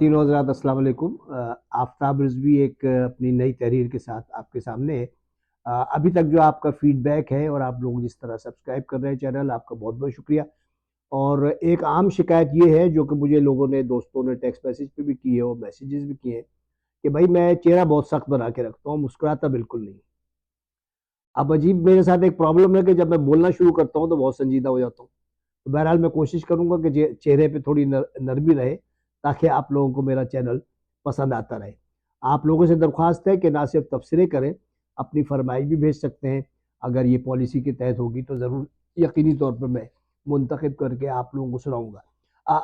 خواتین و حضرات السلام علیکم۔ آفتاب رضوی ایک اپنی نئی تحریر کے ساتھ آپ کے سامنے ہے۔ ابھی تک جو آپ کا فیڈ بیک ہے اور آپ لوگ جس طرح سبسکرائب کر رہے ہیں چینل، آپ کا بہت بہت شکریہ۔ اور ایک عام شکایت یہ ہے جو کہ مجھے لوگوں نے، دوستوں نے ٹیکسٹ میسیج پہ بھی کی ہے اور میسیجز بھی کیے ہیں کہ بھائی میں چہرہ بہت سخت بنا کے رکھتا ہوں، مسکراتا بالکل نہیں۔ اب عجیب میرے ساتھ ایک پرابلم ہے کہ جب میں بولنا شروع کرتا ہوں تو بہت سنجیدہ ہو جاتا ہوں۔ تو بہرحال میں کوشش کروں گا کہ چہرے پہ تھوڑی نرمی رہے تاکہ آپ لوگوں کو میرا چینل پسند آتا رہے۔ آپ لوگوں سے درخواست ہے کہ نہ صرف تبصرے کریں، اپنی فرمائش بھی بھیج سکتے ہیں۔ اگر یہ پالیسی کے تحت ہوگی تو ضرور یقینی طور پر میں منتخب کر کے آپ لوگوں کو سناؤں گا۔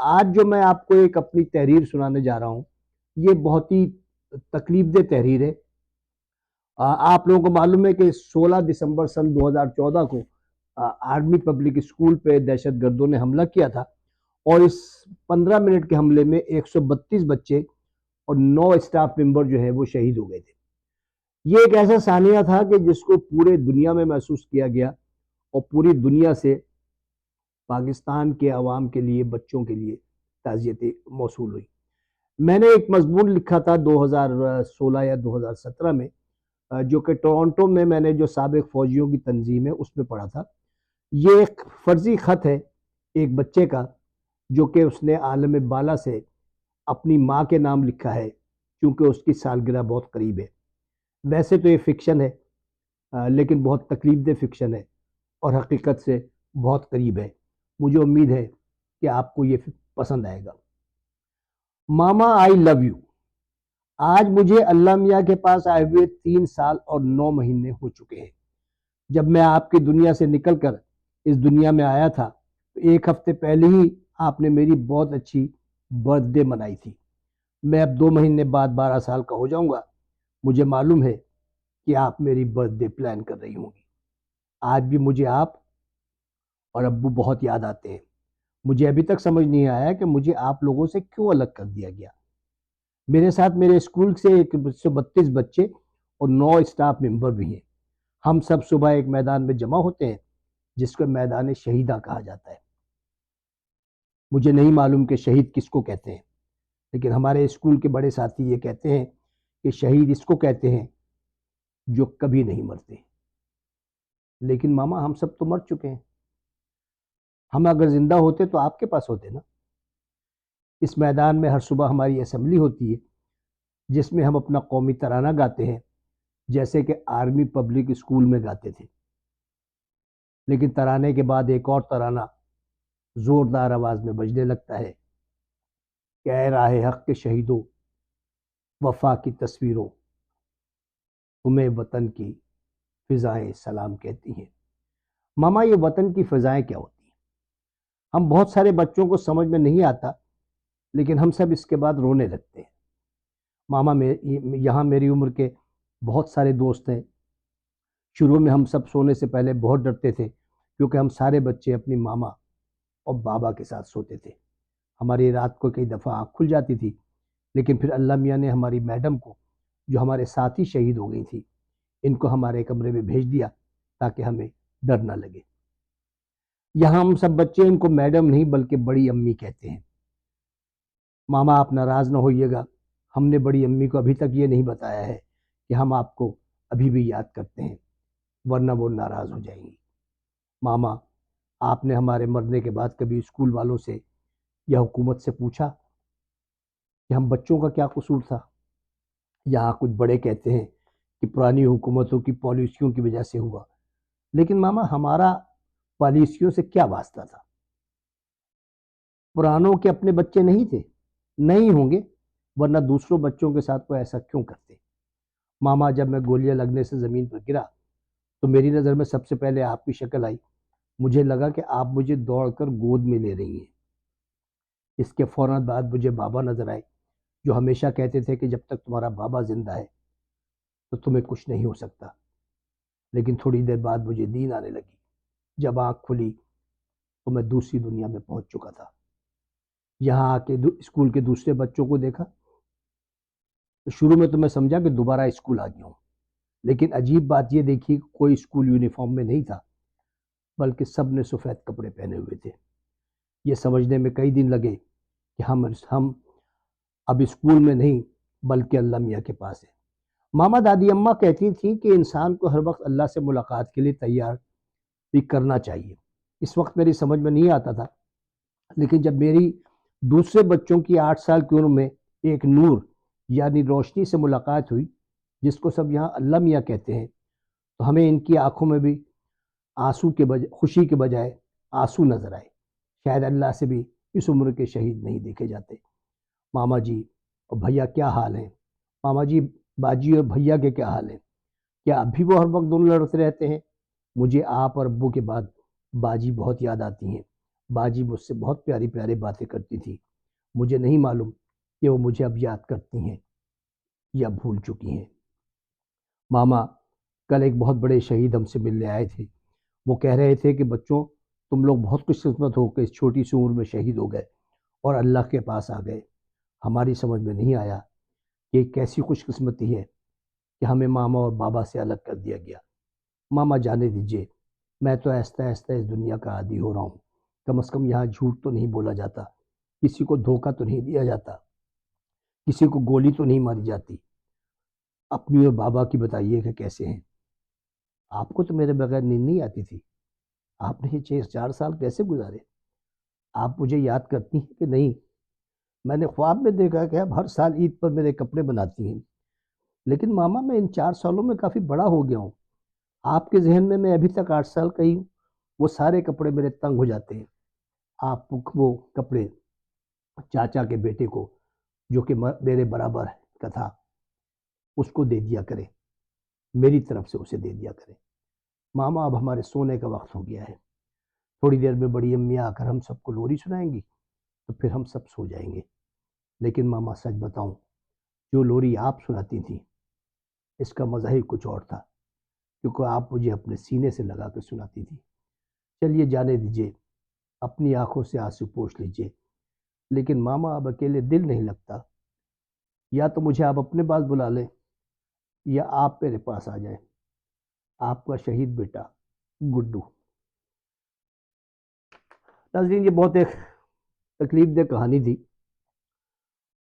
آج جو میں آپ کو ایک اپنی تحریر سنانے جا رہا ہوں، یہ بہت ہی تکلیف دہ تحریر ہے۔ آپ لوگوں کو معلوم ہے کہ 16 دسمبر سن 2014 کو آرمی پبلک اسکول پہ دہشت گردوں نے حملہ کیا تھا، اور اس 15 منٹ کے حملے میں 132 بچے اور 9 اسٹاف ممبر جو ہیں وہ شہید ہو گئے تھے۔ یہ ایک ایسا سانحہ تھا کہ جس کو پورے دنیا میں محسوس کیا گیا، اور پوری دنیا سے پاکستان کے عوام کے لیے، بچوں کے لیے تعزیتیں موصول ہوئی۔ میں نے ایک مضمون لکھا تھا 2016 یا 2017 میں، جو کہ ٹورانٹو میں نے جو سابق فوجیوں کی تنظیم ہے اس میں پڑھا تھا۔ یہ ایک فرضی خط ہے ایک بچے کا جو کہ اس نے عالم بالا سے اپنی ماں کے نام لکھا ہے، کیونکہ اس کی سالگرہ بہت قریب ہے۔ ویسے تو یہ فکشن ہے، لیکن بہت تکلیف دہ فکشن ہے اور حقیقت سے بہت قریب ہے۔ مجھے امید ہے کہ آپ کو یہ پسند آئے گا۔ ماما آئی لو یو۔ آج مجھے اللہ میاں کے پاس آئے ہوئے 3 سال اور 9 مہینے ہو چکے ہیں۔ جب میں آپ کی دنیا سے نکل کر اس دنیا میں آیا تھا تو 1 ہفتے پہلے ہی آپ نے میری بہت اچھی برتھ ڈے منائی تھی۔ میں اب 2 مہینے بعد 12 سال کا ہو جاؤں گا۔ مجھے معلوم ہے کہ آپ میری برتھ ڈے پلان کر رہی ہوں گی۔ آج بھی مجھے آپ اور ابو بہت یاد آتے ہیں۔ مجھے ابھی تک سمجھ نہیں آیا کہ مجھے آپ لوگوں سے کیوں الگ کر دیا گیا۔ میرے ساتھ میرے اسکول سے 132 بچے اور 9 اسٹاف ممبر بھی ہیں۔ ہم سب صبح ایک میدان میں جمع ہوتے ہیں جس کو میدان شہیداں کہا جاتا ہے۔ مجھے نہیں معلوم کہ شہید کس کو کہتے ہیں، لیکن ہمارے اسکول کے بڑے ساتھی یہ کہتے ہیں کہ شہید اس کو کہتے ہیں جو کبھی نہیں مرتے۔ لیکن ماما ہم سب تو مر چکے ہیں۔ ہم اگر زندہ ہوتے تو آپ کے پاس ہوتے نا۔ اس میدان میں ہر صبح ہماری اسمبلی ہوتی ہے جس میں ہم اپنا قومی ترانہ گاتے ہیں، جیسے کہ آرمی پبلک اسکول میں گاتے تھے۔ لیکن ترانے کے بعد ایک اور ترانہ زوردار آواز میں بجنے لگتا ہے کہ اے راہ حق کے شہیدوں، وفا کی تصویروں، تمہیں وطن کی فضائیں سلام کہتی ہیں۔ ماما یہ وطن کی فضائیں کیا ہوتی ہیں؟ ہم بہت سارے بچوں کو سمجھ میں نہیں آتا، لیکن ہم سب اس کے بعد رونے لگتے ہیں۔ ماما یہاں میری عمر کے بہت سارے دوست ہیں۔ شروع میں ہم سب سونے سے پہلے بہت ڈرتے تھے، کیونکہ ہم سارے بچے اپنی ماما اور بابا کے ساتھ سوتے تھے۔ ہماری رات کو کئی دفعہ آنکھ کھل جاتی تھی، لیکن پھر اللہ میاں نے ہماری میڈم کو، جو ہمارے ساتھ ہی شہید ہو گئی تھی، ان کو ہمارے کمرے میں بھیج دیا تاکہ ہمیں ڈر نہ لگے۔ یہاں ہم سب بچے ان کو میڈم نہیں بلکہ بڑی امی کہتے ہیں۔ ماما آپ ناراض نہ ہوئیے گا، ہم نے بڑی امی کو ابھی تک یہ نہیں بتایا ہے کہ ہم آپ کو ابھی بھی یاد کرتے ہیں، ورنہ وہ ناراض ہو جائیں گی۔ ماما آپ نے ہمارے مرنے کے بعد کبھی اسکول والوں سے یا حکومت سے پوچھا کہ ہم بچوں کا کیا قصور تھا؟ یہاں کچھ بڑے کہتے ہیں کہ پرانی حکومتوں کی پالیسیوں کی وجہ سے ہوا، لیکن ماما ہمارا پالیسیوں سے کیا واسطہ تھا؟ پرانوں کے اپنے بچے نہیں تھے؟ نہیں ہوں گے، ورنہ دوسروں بچوں کے ساتھ وہ ایسا کیوں کرتے؟ ماما جب میں گولیاں لگنے سے زمین پر گرا تو میری نظر میں سب سے پہلے آپ کی شکل آئی۔ مجھے لگا کہ آپ مجھے دوڑ کر گود میں لے رہی ہیں۔ اس کے فوراً بعد مجھے بابا نظر آئے، جو ہمیشہ کہتے تھے کہ جب تک تمہارا بابا زندہ ہے تو تمہیں کچھ نہیں ہو سکتا۔ لیکن تھوڑی دیر بعد مجھے نیند آنے لگی۔ جب آنکھ کھلی تو میں دوسری دنیا میں پہنچ چکا تھا۔ یہاں آ کے اسکول کے دوسرے بچوں کو دیکھا تو شروع میں تو میں سمجھا کہ دوبارہ اسکول آ گیا ہوں، لیکن عجیب بات یہ دیکھی کہ کوئی اسکول یونیفارم میں نہیں تھا، بلکہ سب نے سفید کپڑے پہنے ہوئے تھے۔ یہ سمجھنے میں کئی دن لگے کہ ہم اب اسکول میں نہیں بلکہ اللہ میاں کے پاس ہے۔ ماما دادی اماں کہتی تھیں کہ انسان کو ہر وقت اللہ سے ملاقات کے لیے تیار بھی کرنا چاہیے۔ اس وقت میری سمجھ میں نہیں آتا تھا، لیکن جب میری دوسرے بچوں کی 8 سال کی عمر میں ایک نور یعنی روشنی سے ملاقات ہوئی، جس کو سب یہاں اللہ میاں کہتے ہیں، تو ہمیں ان کی آنکھوں میں بھی آنسو کے بجائے خوشی کے بجائے آنسو نظر آئے۔ شاید اللہ سے بھی اس عمر کے شہید نہیں دیکھے جاتے۔ ماما جی اور بھیا کیا حال ہیں؟ ماما جی، باجی اور بھیا کے کیا حال ہیں؟ کیا اب بھی وہ ہر وقت دونوں لڑتے رہتے ہیں؟ مجھے آپ اور ابو کے بعد باجی بہت یاد آتی ہیں۔ باجی مجھ سے بہت پیاری پیاری باتیں کرتی تھی۔ مجھے نہیں معلوم کہ وہ مجھے اب یاد کرتی ہیں یا بھول چکی ہیں۔ ماما، کل ایک بہت بڑے شہید ہم سے ملنے آئے تھے۔ وہ کہہ رہے تھے کہ بچوں، تم لوگ بہت خوش قسمت ہو کہ اس چھوٹی سی عمر میں شہید ہو گئے اور اللہ کے پاس آ گئے۔ ہماری سمجھ میں نہیں آیا کہ کیسی خوش قسمتی ہے کہ ہمیں ماما اور بابا سے الگ کر دیا گیا۔ ماما جانے دیجیے، میں تو آہستہ آہستہ اس دنیا کا عادی ہو رہا ہوں۔ کم از کم یہاں جھوٹ تو نہیں بولا جاتا، کسی کو دھوکہ تو نہیں دیا جاتا، کسی کو گولی تو نہیں ماری جاتی۔ اپنی اور بابا کی بتائیے کہ کیسے ہیں؟ آپ کو تو میرے بغیر نیند نہیں آتی تھی۔ آپ نے یہ 4 سال کیسے گزارے؟ آپ مجھے یاد کرتی ہیں کہ نہیں؟ میں نے خواب میں دیکھا کہ اب ہر سال عید پر میرے کپڑے بناتی ہیں، لیکن ماما میں ان 4 سالوں میں کافی بڑا ہو گیا ہوں۔ آپ کے ذہن میں ابھی تک 8 سال کا ہی ہوں۔ وہ سارے کپڑے میرے تنگ ہو جاتے ہیں۔ آپ وہ کپڑے چاچا کے بیٹے کو، جو کہ میرے برابر کا تھا، اس کو دے دیا کریں، میری طرف سے اسے دے دیا کریں۔ ماما، اب ہمارے سونے کا وقت ہو گیا ہے۔ تھوڑی دیر میں بڑی امی آ کر ہم سب کو لوری سنائیں گی، تو پھر ہم سب سو جائیں گے۔ لیکن ماما، سچ بتاؤں، جو لوری آپ سناتی تھیں اس کا مزہ ہی کچھ اور تھا، کیونکہ آپ مجھے اپنے سینے سے لگا کے سناتی تھی۔ چلیے جانے دیجیے، اپنی آنکھوں سے آنسو پوچھ لیجیے۔ لیکن ماما، اب اکیلے دل نہیں لگتا۔ یا تو مجھے آپ اپنے پاس بلا لیں یا آپ میرے پاس آ جائیں۔ آپ کا شہید بیٹا، گڈو۔ ناظرین، یہ بہت ایک تکلیف دہ کہانی تھی،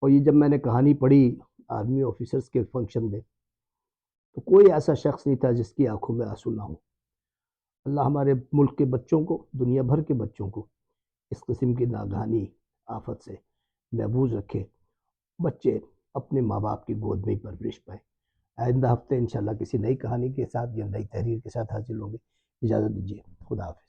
اور یہ جب میں نے کہانی پڑھی آرمی آفیسرز کے فنکشن میں، تو کوئی ایسا شخص نہیں تھا جس کی آنکھوں میں آنسو نہ ہو۔ اللہ ہمارے ملک کے بچوں کو، دنیا بھر کے بچوں کو اس قسم کی ناگہانی آفت سے محفوظ رکھے۔ بچے اپنے ماں باپ کی گود میں ہی پرورش پائیں۔ آئندہ ہفتے انشاءاللہ کسی نئی کہانی کے ساتھ یا نئی تحریر کے ساتھ حاصل ہوں گے۔ اجازت دیجیے، خدا حافظ۔